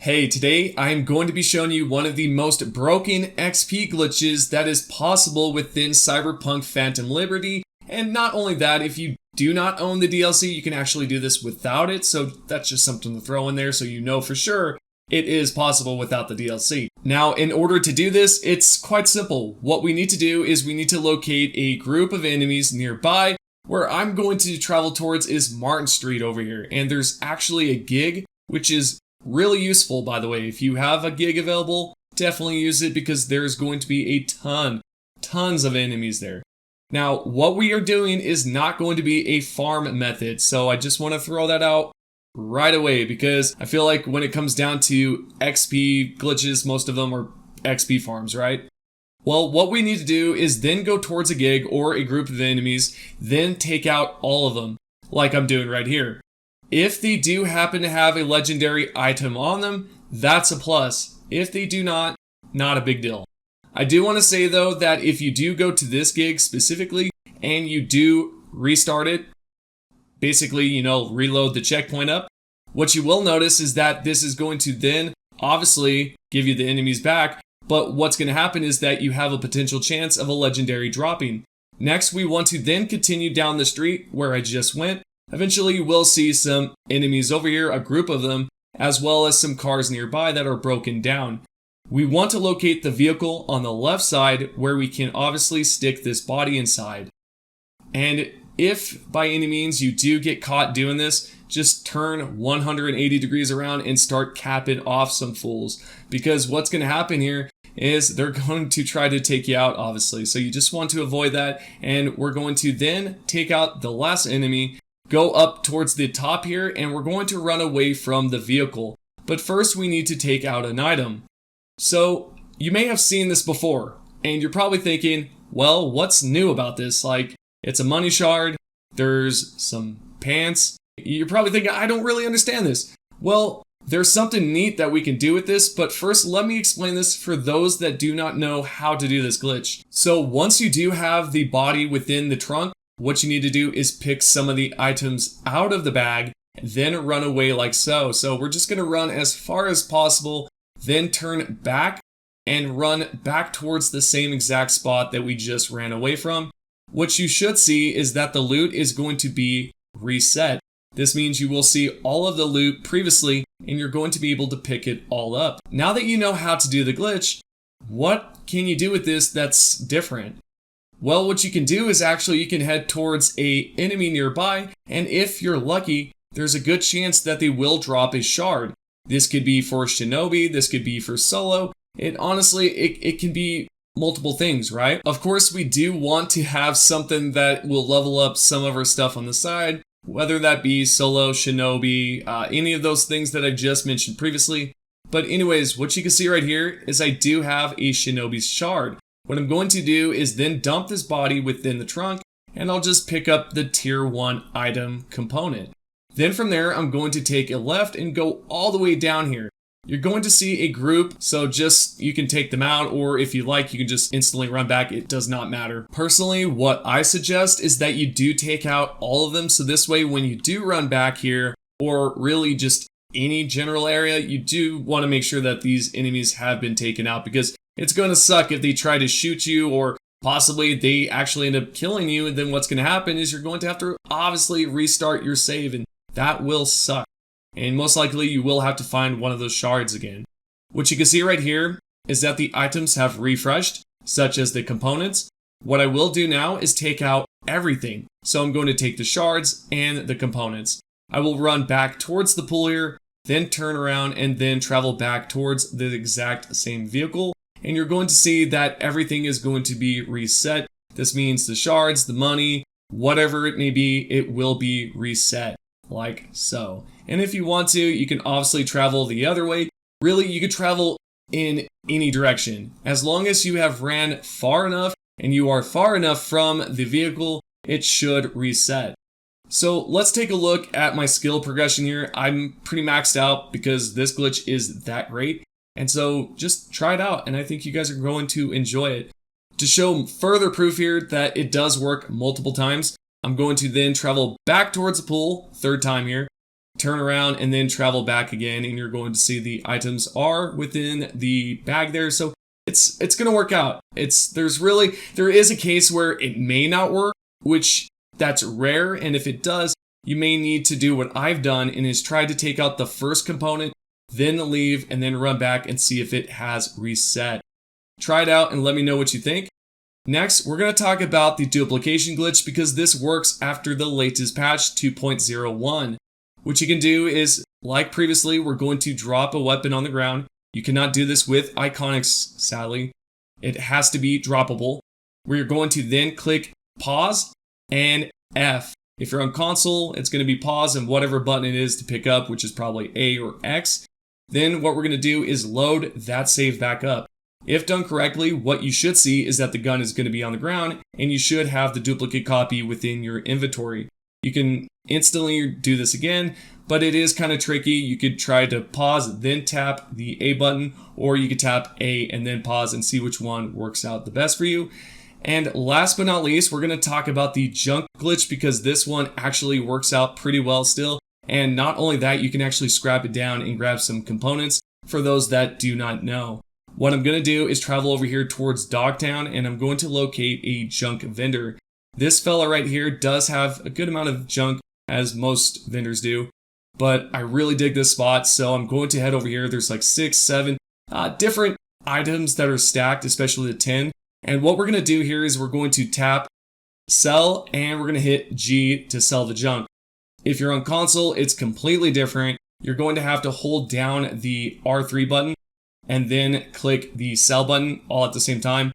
Hey, today I'm going to be showing you one of the most broken XP glitches that is possible within Cyberpunk Phantom Liberty. And not only that, if you do not own the DLC, you can actually do this without it. So that's just something to throw in there so you know for sure it is possible without the DLC. Now, in order to do this, it's quite simple. What we need to do is we need to locate a group of enemies nearby. Where I'm going to travel towards is Martin Street over here. And there's actually a gig, which is really useful, by the way. If you have a gig available, definitely use it because there's going to be a tons of enemies there. Now, what we are doing is not going to be a farm method, so I just want to throw that out right away because I feel like when it comes down to XP glitches, most of them are XP farms, right? Well, what we need to do is then go towards a gig or a group of enemies, then take out all of them, like I'm doing right here. If they do happen to have a legendary item on them, that's a plus. If they do not a big deal. I do want to say though that if you do go to this gig specifically and you do restart it, basically, reload the checkpoint up, what you will notice is that this is going to then obviously give you the enemies back, but what's going to happen is that you have a potential chance of a legendary dropping. Next, we want to then continue down the street where I just went. Eventually, you will see some enemies over here, a group of them, as well as some cars nearby that are broken down. We want to locate the vehicle on the left side where we can obviously stick this body inside. And if by any means you do get caught doing this, just turn 180 degrees around and start capping off some fools. Because what's going to happen here is they're going to try to take you out, obviously. So you just want to avoid that. And we're going to then take out the last enemy, go up towards the top here, and we're going to run away from the vehicle. But first we need to take out an item. So you may have seen this before, and you're probably thinking, well, what's new about this? Like, it's a money shard, there's some pants. You're probably thinking, I don't really understand this. Well, there's something neat that we can do with this, but first let me explain this for those that do not know how to do this glitch. So once you do have the body within the trunk, what you need to do is pick some of the items out of the bag, then run away like so. So we're just going to run as far as possible, then turn back and run back towards the same exact spot that we just ran away from. What you should see is that the loot is going to be reset. This means you will see all of the loot previously and you're going to be able to pick it all up. Now that you know how to do the glitch, what can you do with this that's different? Well, what you can do is actually you can head towards a enemy nearby, and if you're lucky, there's a good chance that they will drop a shard. This could be for Shinobi, this could be for solo. Honestly, it can be multiple things, right? Of course, we do want to have something that will level up some of our stuff on the side, whether that be solo, Shinobi, any of those things that I just mentioned previously. But anyways, what you can see right here is I do have a Shinobi's shard. What I'm going to do is then dump this body within the trunk, and I'll just pick up the tier 1 item component. Then from there, I'm going to take a left and go all the way down here. You're going to see a group, so you can take them out, or if you like, you can just instantly run back. It does not matter. Personally, what I suggest is that you do take out all of them, so this way when you do run back here, or really just any general area, you do want to make sure that these enemies have been taken out, because it's going to suck if they try to shoot you or possibly they actually end up killing you. And then what's going to happen is you're going to have to obviously restart your save, and that will suck. And most likely you will have to find one of those shards again. What you can see right here is that the items have refreshed, such as the components. What I will do now is take out everything. So I'm going to take the shards and the components. I will run back towards the pool here, then turn around and then travel back towards the exact same vehicle. And you're going to see that everything is going to be reset. This means the shards, the money, whatever it may be, it will be reset like so. And if you want to, you can obviously travel the other way. Really, you could travel in any direction. As long as you have ran far enough and you are far enough from the vehicle, it should reset. So let's take a look at my skill progression here. I'm pretty maxed out because this glitch is that great. And so just try it out, and I think you guys are going to enjoy it. To show further proof here that it does work multiple times, I'm going to then travel back towards the pool, third time here. turn around, and then travel back again, and you're going to see the items are within the bag there. So it's going to work out. There is a case where it may not work, which that's rare, and if it does, you may need to do what I've done, and is try to take out the first component, then leave, and then run back and see if it has reset. Try it out and let me know what you think. Next, we're going to talk about the duplication glitch, because this works after the latest patch 2.01. What you can do is, like previously, we're going to drop a weapon on the ground. You cannot do this with iconics, sadly. It has to be droppable. We're going to then click pause and F. If you're on console, it's going to be pause and whatever button it is to pick up, which is probably A or X. Then what we're going to do is load that save back up. If done correctly, what you should see is that the gun is going to be on the ground, and you should have the duplicate copy within your inventory. You can instantly do this again, but it is kind of tricky. You could try to pause, then tap the A button, or you could tap A and then pause and see which one works out the best for you. And last but not least, we're going to talk about the junk glitch, because this one actually works out pretty well still. And not only that, you can actually scrap it down and grab some components for those that do not know. What I'm going to do is travel over here towards Dogtown, and I'm going to locate a junk vendor. This fella right here does have a good amount of junk, as most vendors do, but I really dig this spot, so I'm going to head over here. There's like 6, 7 different items that are stacked, especially the 10. And what we're going to do here is we're going to tap sell, and we're going to hit G to sell the junk. If you're on console, it's completely different. You're going to have to hold down the R3 button and then click the sell button all at the same time,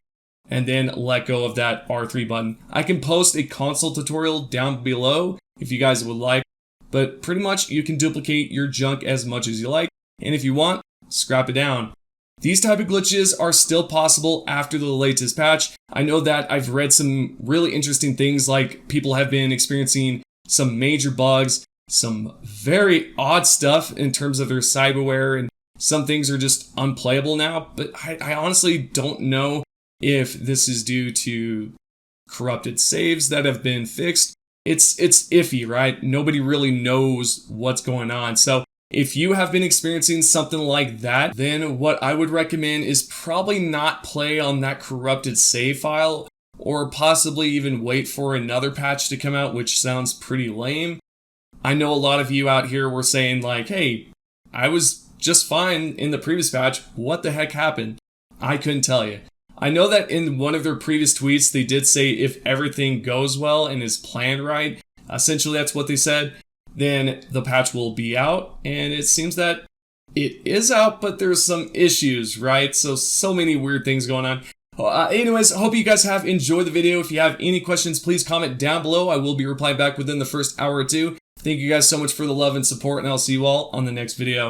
and then let go of that R3 button. I can post a console tutorial down below if you guys would like, but pretty much you can duplicate your junk as much as you like, and if you want, scrap it down. These type of glitches are still possible after the latest patch. I know that I've read some really interesting things, like people have been experiencing some major bugs, some very odd stuff in terms of their cyberware, and some things are just unplayable now, but I honestly don't know if this is due to corrupted saves that have been fixed. It's iffy, right? Nobody really knows what's going on. So if you have been experiencing something like that, then what I would recommend is probably not play on that corrupted save file, or possibly even wait for another patch to come out, which sounds pretty lame. I know a lot of you out here were saying like, hey, I was just fine in the previous patch. What the heck happened? I couldn't tell you. I know that in one of their previous tweets, they did say if everything goes well and is planned right, essentially that's what they said, then the patch will be out. And it seems that it is out, but there's some issues, right? So many weird things going on. Anyways, I hope you guys have enjoyed the video. If you have any questions, please comment down below. I will be replying back within the first hour or two. Thank you guys so much for the love and support, and I'll see you all on the next video.